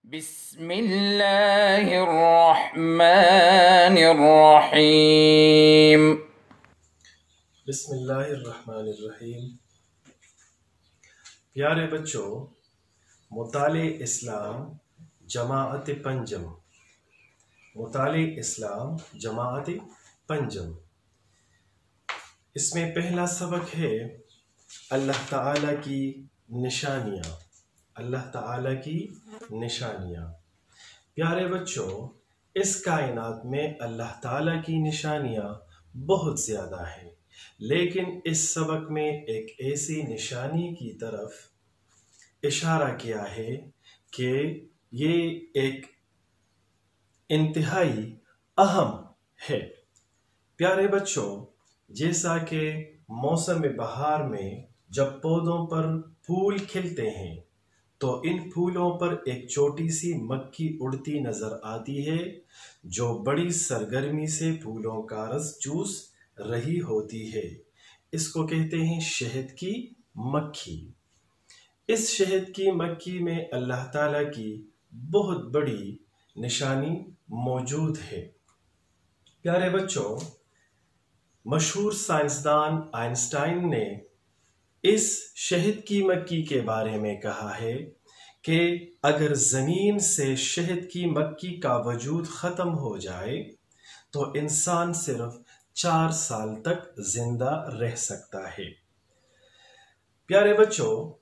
بسم اللہ الرحمن الرحیم۔ بسم اللہ الرحمن الرحیم۔ پیارے بچوں، مطالع اسلام جماعت پنجم، مطالع اسلام جماعت پنجم، اس میں پہلا سبق ہے اللہ تعالیٰ کی نشانیاں۔ اللہ تعالیٰ کی نشانیاں۔ پیارے بچوں، اس کائنات میں اللہ تعالیٰ کی نشانیاں بہت زیادہ ہیں، لیکن اس سبق میں ایک ایسی نشانی کی طرف اشارہ کیا ہے کہ یہ ایک انتہائی اہم ہے۔ پیارے بچوں، جیسا کہ موسم بہار میں جب پودوں پر پھول کھلتے ہیں تو ان پھولوں پر ایک چھوٹی سی مکھی اڑتی نظر آتی ہے جو بڑی سرگرمی سے پھولوں کا رس چوس رہی ہوتی ہے۔ اس کو کہتے ہیں شہد کی مکھی۔ اس شہد کی مکھی میں اللہ تعالیٰ کی بہت بڑی نشانی موجود ہے۔ پیارے بچوں، مشہور سائنسدان آئنسٹائن نے اس شہد کی مکھی کے بارے میں کہا ہے کہ اگر زمین سے شہد کی مکھی کا وجود ختم ہو جائے تو انسان صرف 4 سال تک زندہ رہ سکتا ہے۔ پیارے بچوں،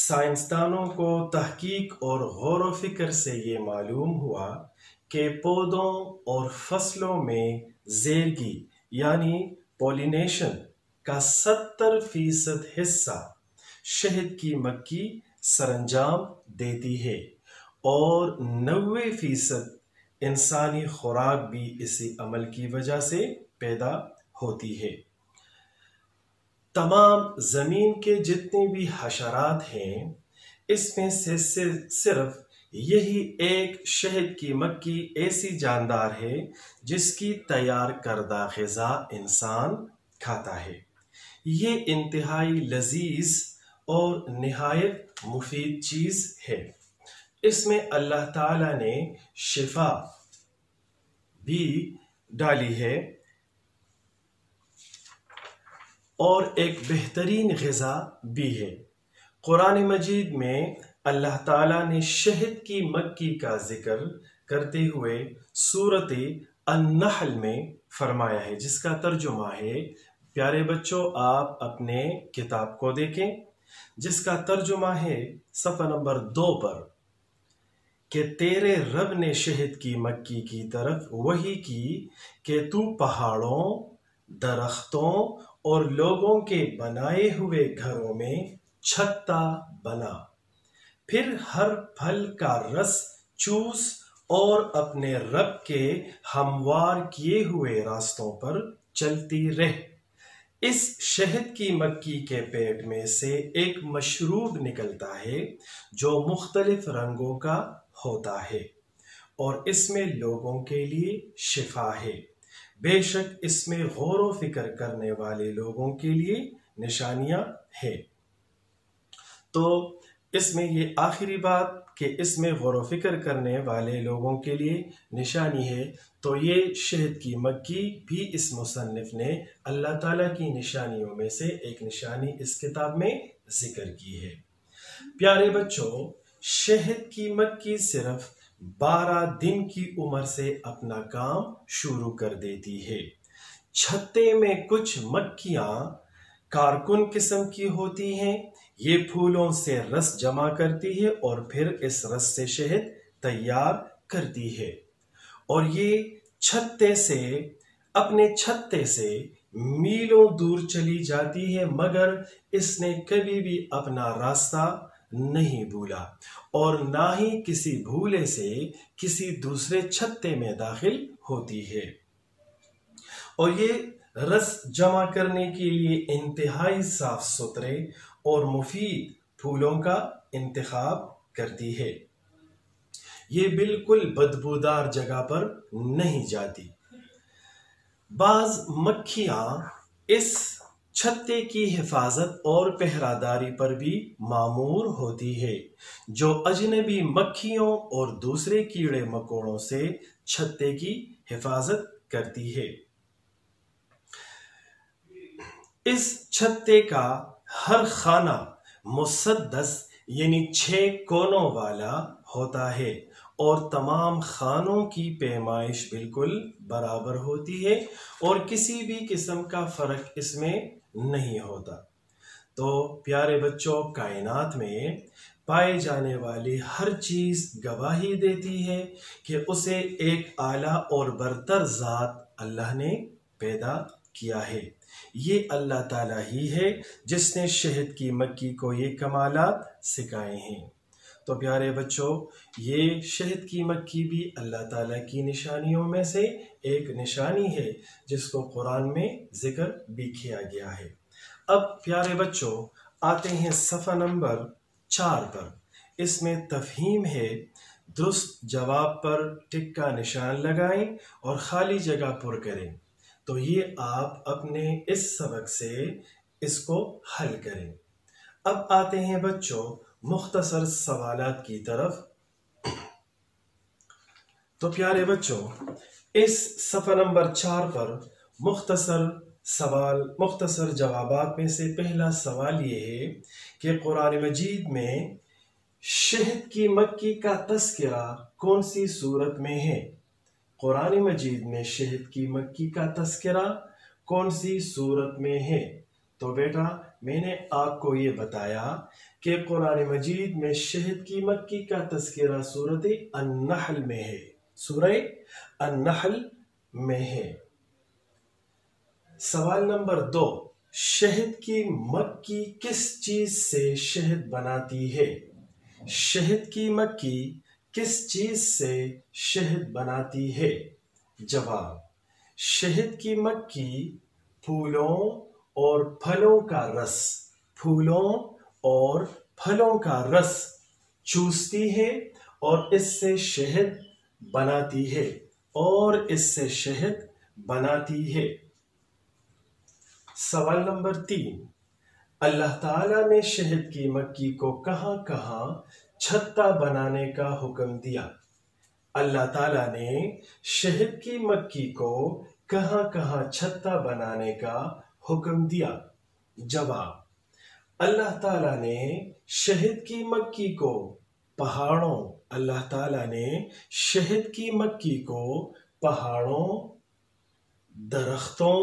سائنسدانوں کو تحقیق اور غور و فکر سے یہ معلوم ہوا کہ پودوں اور فصلوں میں زیرگی یعنی پولینیشن کا 70% حصہ شہد کی مکھی سرانجام دیتی ہے اور 90% انسانی خوراک بھی اسی عمل کی وجہ سے پیدا ہوتی ہے۔ تمام زمین کے جتنے بھی حشرات ہیں، اس میں سے صرف یہی ایک شہد کی مکھی ایسی جاندار ہے جس کی تیار کردہ غذا انسان کھاتا ہے۔ یہ انتہائی لذیذ اور نہایت مفید چیز ہے۔ اس میں اللہ تعالیٰ نے شفا بھی ڈالی ہے اور ایک بہترین غذا بھی ہے۔ قرآن مجید میں اللہ تعالیٰ نے شہد کی مکھی کا ذکر کرتے ہوئے سورۃ النحل میں فرمایا ہے، جس کا ترجمہ ہے، پیارے بچوں آپ اپنے کتاب کو دیکھیں، جس کا ترجمہ ہے صفحہ نمبر 2 پر، کہ تیرے رب نے شہد کی مکھی کی طرف وحی کی کہ تو پہاڑوں، درختوں اور لوگوں کے بنائے ہوئے گھروں میں چھتا بنا، پھر ہر پھل کا رس چوس اور اپنے رب کے ہموار کیے ہوئے راستوں پر چلتی رہ۔ اس شہد کی مکھی کے پیٹ میں سے ایک مشروب نکلتا ہے جو مختلف رنگوں کا ہوتا ہے اور اس میں لوگوں کے لیے شفا ہے۔ بے شک اس میں غور و فکر کرنے والے لوگوں کے لیے نشانیاں ہیں۔ تو اس میں یہ آخری بات کہ اس میں غور و فکر کرنے والے لوگوں کے لیے نشانی ہے، تو یہ شہد کی مکھی بھی اس مصنف نے اللہ تعالیٰ کی نشانیوں میں سے ایک نشانی اس کتاب میں ذکر کی ہے۔ پیارے بچوں، شہد کی مکھی صرف 12 دن کی عمر سے اپنا کام شروع کر دیتی ہے۔ چھتے میں کچھ مکھیاں کارکن قسم کی ہوتی ہیں، یہ پھولوں سے رس جمع کرتی ہے اور پھر اس رس سے شہد تیار کرتی ہے، اور یہ اپنے چھتے سے میلوں دور چلی جاتی ہے، مگر اس نے کبھی بھی اپنا راستہ نہیں بھولا اور نہ ہی کسی بھولے سے کسی دوسرے چھتے میں داخل ہوتی ہے، اور یہ رس جمع کرنے کے لیے انتہائی صاف ستھرے اور مفید پھولوں کا انتخاب کرتی ہے۔ یہ بالکل بدبودار جگہ پر نہیں جاتی۔ بعض مکھیاں اس چھتے کی حفاظت اور پہراداری پر بھی مامور ہوتی ہے، جو اجنبی مکھیوں اور دوسرے کیڑے مکوڑوں سے چھتے کی حفاظت کرتی ہے۔ اس چھتے کا ہر خانہ مسدس یعنی 6 کونوں والا ہوتا ہے اور تمام خانوں کی پیمائش بالکل برابر ہوتی ہے اور کسی بھی قسم کا فرق اس میں نہیں ہوتا۔ تو پیارے بچوں، کائنات میں پائے جانے والی ہر چیز گواہی دیتی ہے کہ اسے ایک اعلیٰ اور برتر ذات اللہ نے پیدا کیا ہے۔ یہ اللہ تعالیٰ ہی ہے جس نے شہد کی مکھی کو یہ کمالات سکھائے ہیں۔ تو پیارے بچوں، یہ شہد کی مکھی بھی اللہ تعالیٰ کی نشانیوں میں سے ایک نشانی ہے جس کو قرآن میں ذکر بھی کیا گیا ہے۔ اب پیارے بچوں آتے ہیں صفحہ نمبر 4 پر۔ اس میں تفہیم ہے، درست جواب پر ٹک کا نشان لگائیں اور خالی جگہ پر کریں۔ تو یہ آپ اپنے اس سبق سے اس کو حل کریں۔ اب آتے ہیں بچوں مختصر سوالات کی طرف۔ تو پیارے بچوں اس صفحہ نمبر 4 پر مختصر جوابات میں سے پہلا سوال یہ ہے کہ قرآن مجید میں شہد کی مکھی کا تذکرہ کون سی صورت میں ہے؟ قرآن مجید میں شہد کی مکھی کا تذکرہ کون سی صورت میں ہے؟ تو بیٹا میں نے آپ کو یہ بتایا کہ قرآن مجید میں شہد کی مکھی کا تذکرہ سورۃ النحل میں ہے، سورہ النحل میں ہے۔ سوال نمبر 2، شہد کی مکھی کس چیز سے شہد بناتی ہے؟ شہد کی مکھی کس چیز سے شہد بناتی ہے؟ جواب، شہد کی مکھی پھولوں اور پھلوں کا رس چوستی ہے اور اس سے شہد بناتی ہے سوال نمبر 3، اللہ تعالیٰ نے شہد کی مکھی کو کہاں کہاں چھتا بنانے کا حکم دیا؟ اللہ تعالیٰ نے شہد کی مکھی کو کہاں کہاں چھتا بنانے کا حکم دیا؟ جواب، اللہ تعالیٰ نے شہد کی مکھی کو پہاڑوں، درختوں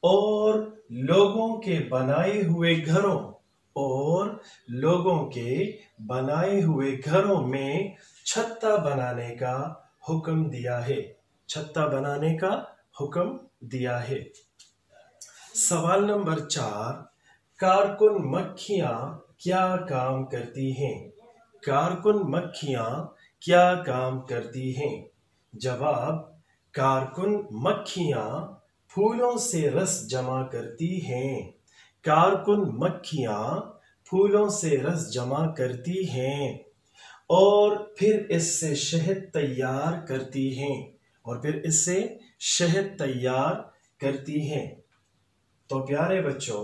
اور لوگوں کے بنائے ہوئے گھروں میں چھتا بنانے کا حکم دیا ہے۔ سوال نمبر 4، کارکن مکھیاں کیا کام کرتی ہیں؟ کارکن مکھیاں کیا کام کرتی ہیں؟ جواب، کارکن مکھیاں پھولوں سے رس جمع کرتی ہیں۔ کارکن مکھیاں پھولوں سے رس جمع کرتی ہیں اور پھر اس سے شہد تیار کرتی ہیں۔ تو پیارے بچوں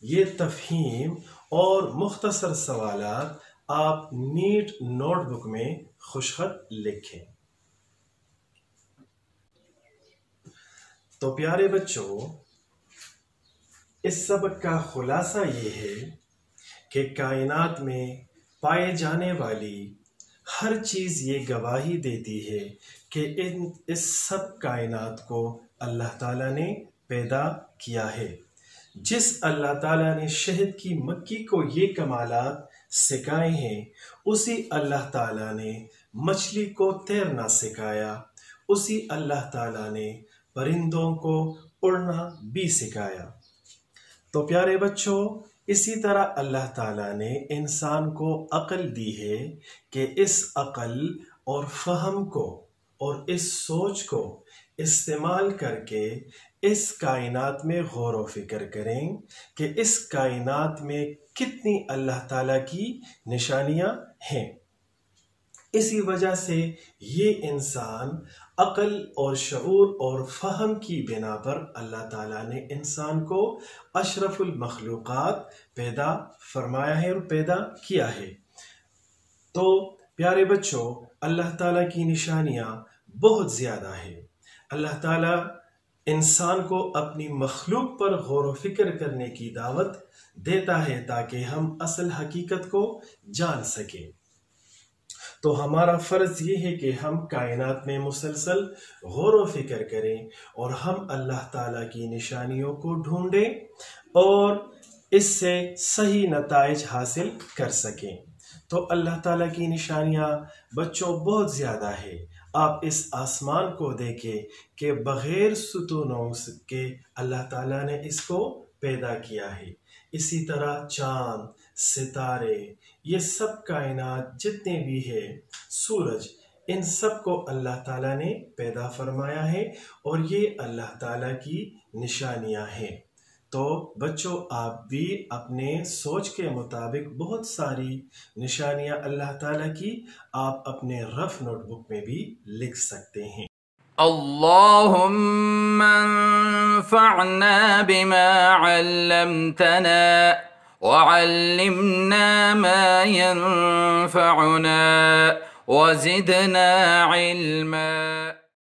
یہ تفہیم اور مختصر سوالات آپ نیٹ نوٹ بک میں خوشخط لکھیں۔ تو پیارے بچوں اس سبق کا خلاصہ یہ ہے کہ کائنات میں پائے جانے والی ہر چیز یہ گواہی دیتی ہے کہ اس سب کائنات کو اللہ تعالیٰ نے پیدا کیا ہے۔ جس اللہ تعالیٰ نے شہد کی مکھی کو یہ کمالات سکھائے ہیں، اسی اللہ تعالیٰ نے مچھلی کو تیرنا سکھایا، اسی اللہ تعالیٰ نے پرندوں کو اڑنا بھی سکھایا۔ تو پیارے بچوں اسی طرح اللہ تعالیٰ نے انسان کو عقل دی ہے کہ اس عقل اور فہم کو اور اس سوچ کو استعمال کر کے اس کائنات میں غور و فکر کریں کہ اس کائنات میں کتنی اللہ تعالیٰ کی نشانیاں ہیں۔ اسی وجہ سے یہ انسان عقل اور شعور اور فہم کی بنا پر اللہ تعالیٰ نے انسان کو اشرف المخلوقات پیدا فرمایا ہے اور پیدا کیا ہے۔ تو پیارے بچوں، اللہ تعالیٰ کی نشانیاں بہت زیادہ ہیں۔ اللہ تعالیٰ انسان کو اپنی مخلوق پر غور و فکر کرنے کی دعوت دیتا ہے تاکہ ہم اصل حقیقت کو جان سکیں۔ تو ہمارا فرض یہ ہے کہ ہم کائنات میں مسلسل غور و فکر کریں اور ہم اللہ تعالیٰ کی نشانیوں کو ڈھونڈیں اور اس سے صحیح نتائج حاصل کر سکیں۔ تو اللہ تعالیٰ کی نشانیاں بچوں بہت زیادہ ہے۔ آپ اس آسمان کو دیکھیں کہ بغیر ستونوں کے اللہ تعالیٰ نے اس کو پیدا کیا ہے۔ اسی طرح چاند، ستارے، یہ سب کائنات جتنے بھی ہیں، سورج، ان سب کو اللہ تعالیٰ نے پیدا فرمایا ہے اور یہ اللہ تعالیٰ کی نشانیاں ہیں۔ تو بچوں، آپ بھی اپنے سوچ کے مطابق بہت ساری نشانیاں اللہ تعالیٰ کی آپ اپنے رف نوٹ بک میں بھی لکھ سکتے ہیں۔ اللهم انفعنا بما علمتنا وعلمنا ما ينفعنا وزدنا علما